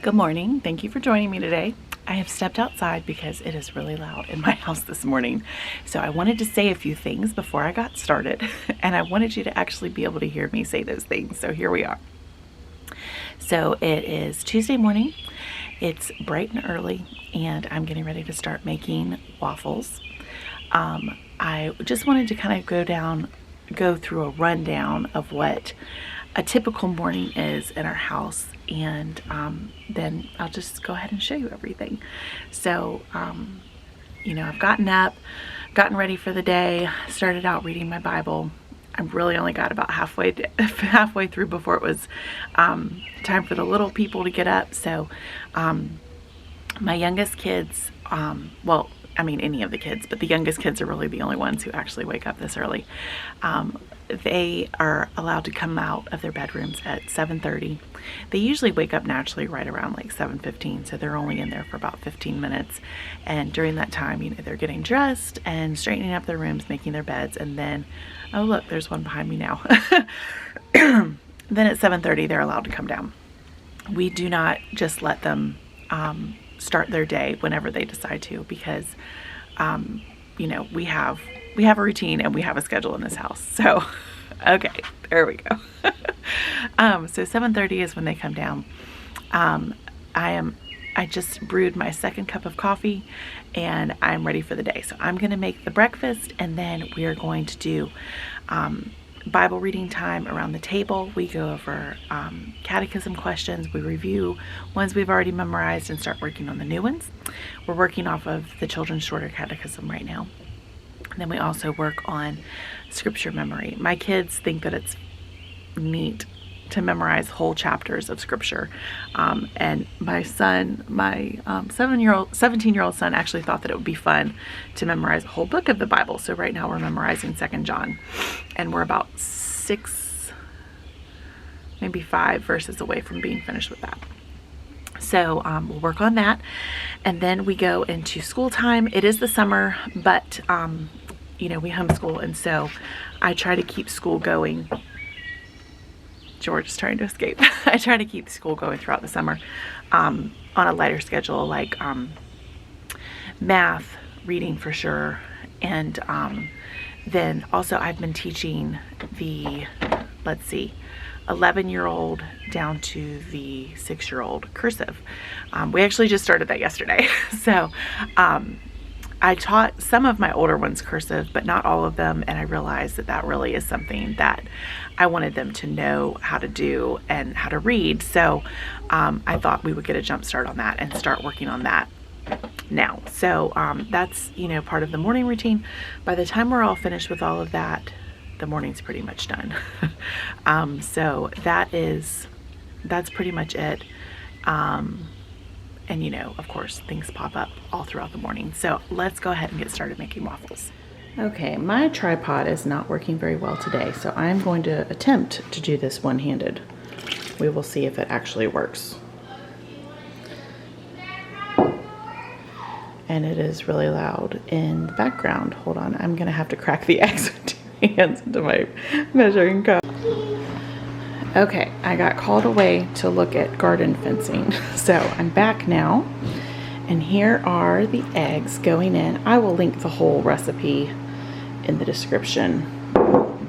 Good morning. Thank you for joining me today. I have stepped outside because it is really loud in my house this morning. So I wanted to say a few things before I got started, and I wanted you to actually be able to hear me say those things. So here we are. So it is Tuesday morning. It's bright and early, and I'm getting ready to start making waffles. I just wanted to kind of go through a rundown of what a typical morning is in our house, and then I'll just go ahead and show you everything. So I've gotten up, gotten ready for the day, started out reading my Bible. I really only got about halfway through before it was time for the little people to get up. So my youngest kids, any of the kids, but the youngest kids are really the only ones who actually wake up this early. They are allowed to come out of their bedrooms at 7:30. They usually wake up naturally right around like 7:15, so they're only in there for about 15 minutes. And during that time, they're getting dressed and straightening up their rooms, making their beds, and then, oh look, there's one behind me now. Then at 7:30, they're allowed to come down. We do not just let them start their day whenever they decide to, because we have a routine and we have a schedule in this house. So okay, there we go. So 7:30 is when they come down. I just brewed my second cup of coffee and I'm ready for the day. So I'm going to make the breakfast, and then we are going to do Bible reading time around the table. We go over catechism questions. We review ones we've already memorized and start working on the new ones. We're working off of the Children's Shorter Catechism right now. And then we also work on scripture memory. My kids think that it's neat to memorize whole chapters of scripture. And my son, my 17-year-old son actually thought that it would be fun to memorize a whole book of the Bible. So right now we're memorizing 2 John, and we're about 6, maybe 5 verses away from being finished with that. So we'll work on that, and then we go into school time. It is the summer, but we homeschool, and so I try to keep school going. George is trying to escape. I try to keep school going throughout the summer on a lighter schedule, like math, reading for sure, and then also I've been teaching the 11-year-old down to the 6-year-old cursive. We actually just started that yesterday. So I taught some of my older ones cursive, but not all of them, and I realized that really is something that I wanted them to know how to do and how to read. So I thought we would get a jump start on that and start working on that now. So that's part of the morning routine. By the time we're all finished with all of that, the morning's pretty much done. So that's pretty much it. And of course, things pop up all throughout the morning. So let's go ahead and get started making waffles. Okay, my tripod is not working very well today, so I'm going to attempt to do this one-handed. We will see if it actually works. And it is really loud in the background. Hold on, I'm gonna have to crack the eggs with 2 hands into my measuring cup. Okay, I got called away to look at garden fencing. So I'm back now, and here are the eggs going in. I will link the whole recipe in the description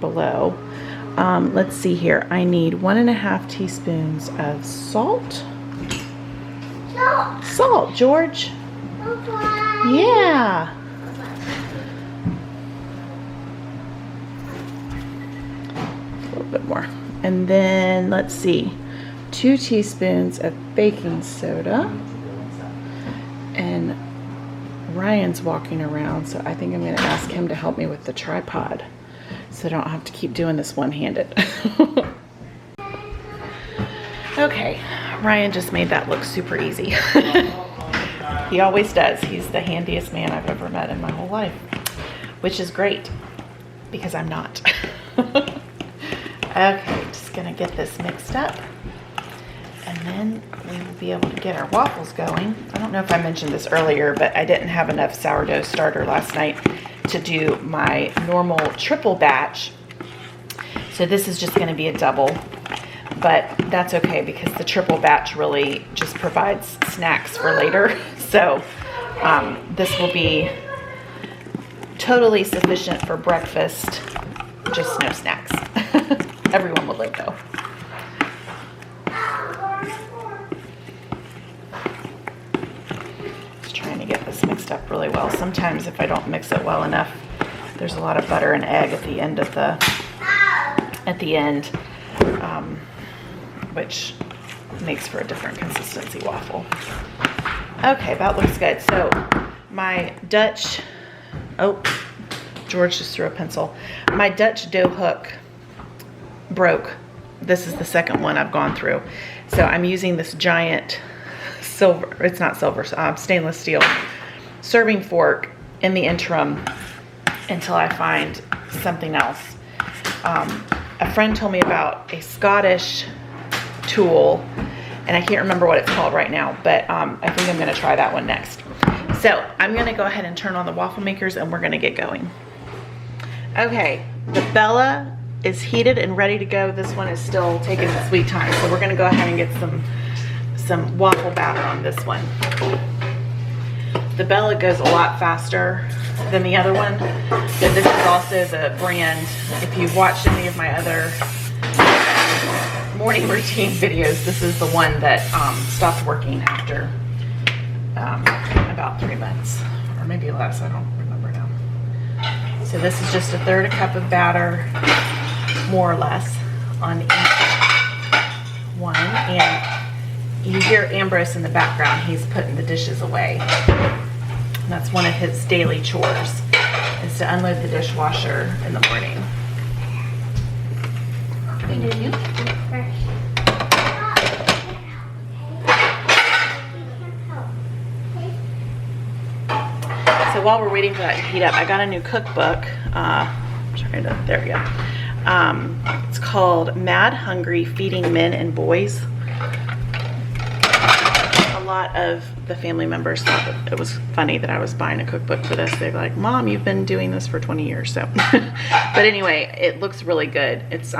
below. Let's see here. I need 1.5 teaspoons of salt. Salt, George. Okay. Yeah. A little bit more. And then let's see, 2 teaspoons of baking soda. And Ryan's walking around, so I think I'm going to ask him to help me with the tripod so I don't have to keep doing this one-handed. Okay, Ryan just made that look super easy. He always does. He's the handiest man I've ever met in my whole life, which is great because I'm not. Okay, just gonna get this mixed up, and then we will be able to get our waffles going. I don't know if I mentioned this earlier, but I didn't have enough sourdough starter last night to do my normal triple batch. So this is just gonna be a double. but that's okay because the triple batch really just provides snacks for later. So this will be totally sufficient for breakfast, just no snacks. Everyone will live though. Just trying to get this mixed up really well. Sometimes if I don't mix it well enough, there's a lot of butter and egg at the end of which makes for a different consistency waffle. Okay, that looks good. So my Dutch, oh, George just threw a pencil. My Dutch dough hook broke. This is the second one I've gone through. So I'm using this giant silver, it's not silver, stainless steel serving fork in the interim until I find something else. A friend told me about a Scottish tool, and I can't remember what it's called right now, but I think I'm gonna try that one next. So I'm gonna go ahead and turn on the waffle makers and we're gonna get going. Okay, the Bella is heated and ready to go. This one is still taking its sweet time, so we're gonna go ahead and get some waffle batter on this one. The Bella goes a lot faster than the other one, but this is also the brand. If you've watched any of my other morning routine videos, this is the one that stopped working after about 3 months, or maybe less, I don't remember now. So this is just a third a cup of batter, more or less, on each one. And you hear Ambrose in the background, he's putting the dishes away. And that's one of his daily chores, is to unload the dishwasher in the morning. So while we're waiting for that to heat up, I got a new cookbook. There we go. It's called Mad Hungry Feeding Men and Boys. A lot of the family members thought that it was funny that I was buying a cookbook for this. They're like, Mom, you've been doing this for 20 years. So, but anyway, it looks really good. It's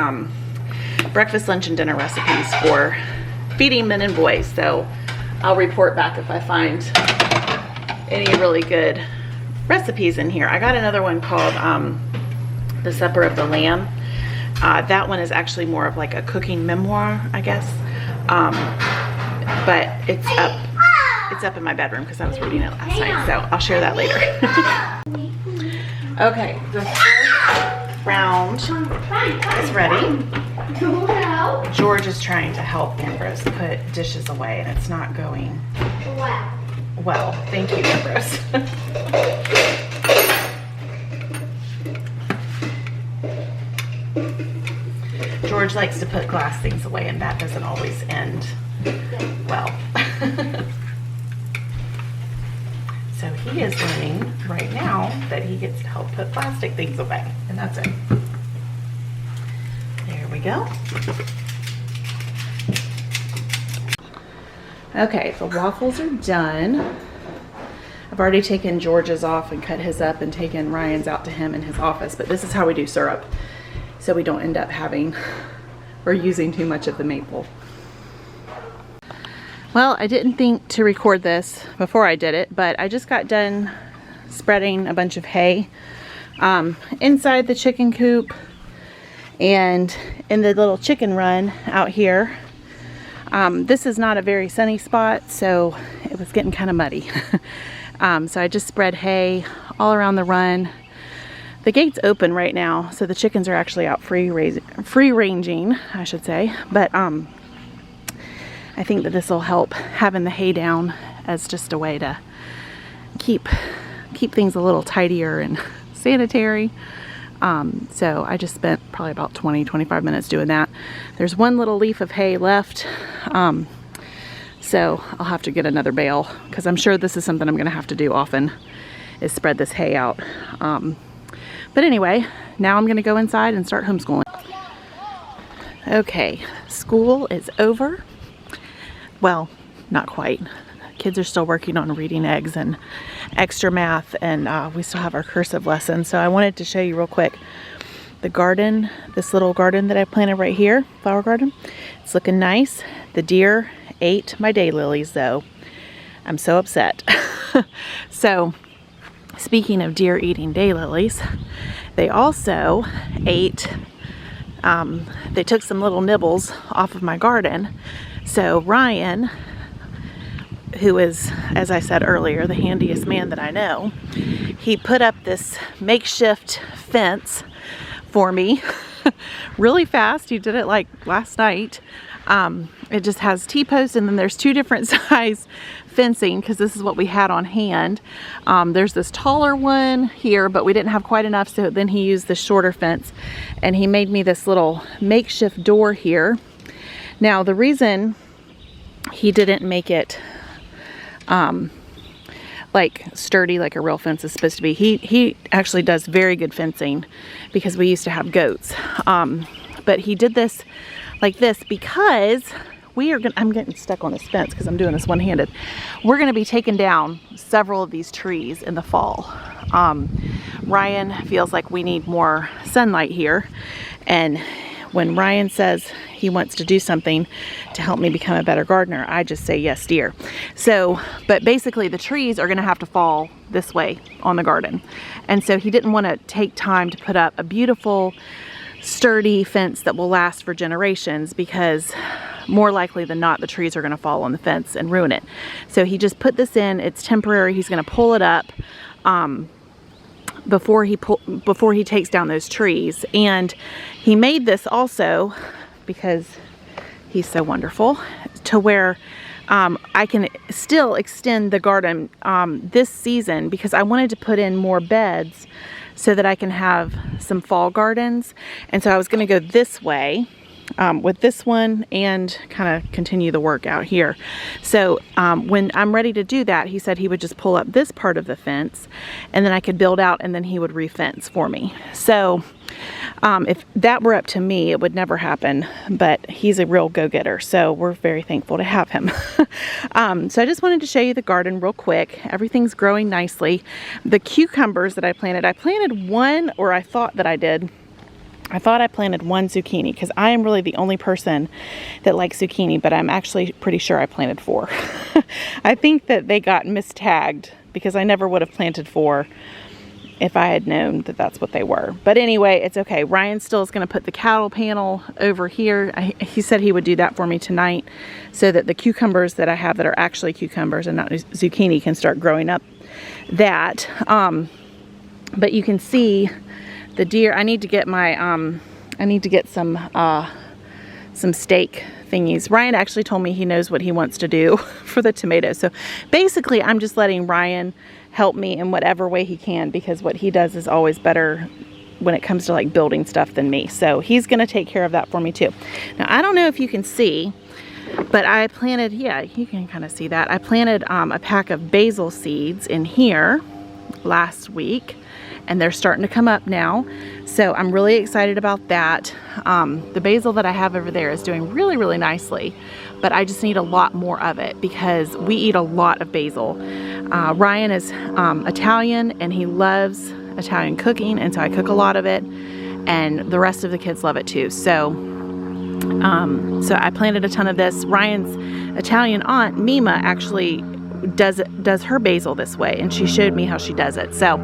breakfast, lunch, and dinner recipes for feeding men and boys. So I'll report back if I find any really good recipes in here. I got another one called The Supper of the Lamb. That one is actually more of like a cooking memoir, I guess. But it's up in my bedroom because I was reading it last night, so I'll share that later. Okay, the first round is ready. George is trying to help Ambrose put dishes away, and it's not going well. Thank you, Ambrose. George likes to put glass things away, and that doesn't always end well. So he is learning right now that he gets to help put plastic things away, and that's it. There we go. Okay, the waffles are done. I've already taken George's off and cut his up and taken Ryan's out to him in his office, but this is how we do syrup, so we don't end up having or using too much of the maple. Well, I didn't think to record this before I did it, but I just got done spreading a bunch of hay inside the chicken coop and in the little chicken run out here. This is not a very sunny spot, so it was getting kind of muddy. So I just spread hay all around the run. The gate's open right now, so the chickens are actually out free ranging, I should say. But I think that this will help having the hay down as just a way to keep things a little tidier and sanitary. So I just spent probably about 20-25 minutes doing that. There's one little leaf of hay left, so I'll have to get another bale because I'm sure this is something I'm gonna have to do often, is spread this hay out. But anyway, now I'm gonna go inside and start homeschooling. Okay, school is over. Well, not quite. Kids are still working on reading eggs and extra math, and we still have our cursive lesson. So I wanted to show you real quick the garden, this little garden that I planted right here, flower garden. It's looking nice. The deer ate my daylilies though. I'm so upset. So, speaking of deer eating daylilies, they also ate, they took some little nibbles off of my garden. So Ryan, who is, as I said earlier, the handiest man that I know, he put up this makeshift fence for me really fast. He did it like last night. It just has T-posts, and then there's two different size fencing because this is what we had on hand. There's this taller one here, but we didn't have quite enough, so then he used the shorter fence, and he made me this little makeshift door here. Now the reason he didn't make it like sturdy like a real fence is supposed to be, he actually does very good fencing because we used to have goats, but he did this like this because I'm getting stuck on this fence because I'm doing this one-handed. We're gonna be taking down several of these trees in the fall. Ryan feels like we need more sunlight here, and when Ryan says he wants to do something to help me become a better gardener, I just say yes, dear. So, but basically the trees are gonna have to fall this way on the garden. And so he didn't wanna take time to put up a beautiful, sturdy fence that will last for generations, because more likely than not, the trees are gonna fall on the fence and ruin it. So he just put this in, it's temporary, he's gonna pull it up before he takes down those trees. And he made this also because he's so wonderful, to where I can still extend the garden this season, because I wanted to put in more beds so that I can have some fall gardens. And so I was gonna go this way with this one and kind of continue the work out here. So when I'm ready to do that, he said he would just pull up this part of the fence, and then I could build out, and then he would re-fence for me. So if that were up to me, it would never happen, but he's a real go-getter, so we're very thankful to have him. So I just wanted to show you the garden real quick. Everything's growing nicely. The cucumbers that I planted one, or I thought that I did. I thought I planted one zucchini, because I am really the only person that likes zucchini, but I'm actually pretty sure I planted 4. I think that they got mistagged, because I never would have planted 4 if I had known that that's what they were. But anyway, it's okay. Ryan still is going to put the cattle panel over here. He said he would do that for me tonight, so that the cucumbers that I have that are actually cucumbers and not zucchini can start growing up that. But you can see the deer. I need to get my some steak thingies. Ryan actually told me he knows what he wants to do for the tomatoes. So basically I'm just letting Ryan help me in whatever way he can, because what he does is always better when it comes to like building stuff than me. So he's gonna take care of that for me too. Now I don't know if you can see, but I planted, yeah, you can kind of see that. I planted a pack of basil seeds in here last week, and they're starting to come up now. So I'm really excited about that. The basil that I have over there is doing really, really nicely, but I just need a lot more of it because we eat a lot of basil. Ryan is Italian, and he loves Italian cooking, and so I cook a lot of it, and the rest of the kids love it too. So I planted a ton of this. Ryan's Italian aunt, Mima, actually does her basil this way, and she showed me how she does it. So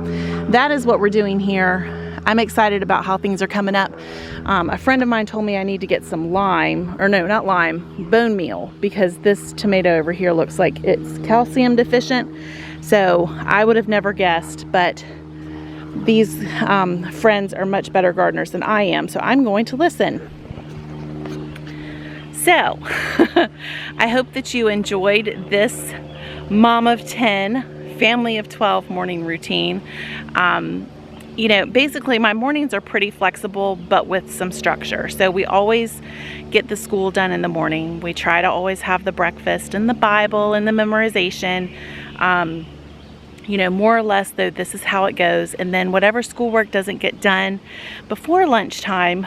that is what we're doing here. I'm excited about how things are coming up. A friend of mine told me I need to get some lime, or no, not lime, bone meal, because this tomato over here looks like it's calcium deficient. So I would have never guessed, but these friends are much better gardeners than I am, so I'm going to listen. So I hope that you enjoyed this Mom of 10, Family of 12 morning routine. You know, basically my mornings are pretty flexible, but with some structure. So we always get the school done in the morning. We try to always have the breakfast and the Bible and the memorization. You know, more or less though, this is how it goes. And then whatever schoolwork doesn't get done before lunchtime,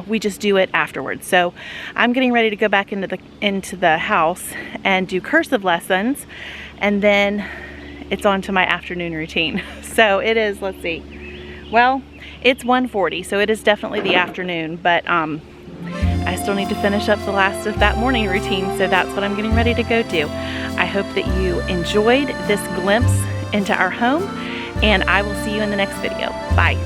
we just do it afterwards. So I'm getting ready to go back into the house and do cursive lessons, and then it's on to my afternoon routine. So it is, let's see, Well, it's 1:40, so it is definitely the afternoon, but I still need to finish up the last of that morning routine, so that's what I'm getting ready to go do. I hope that you enjoyed this glimpse into our home, and I will see you in the next video. Bye.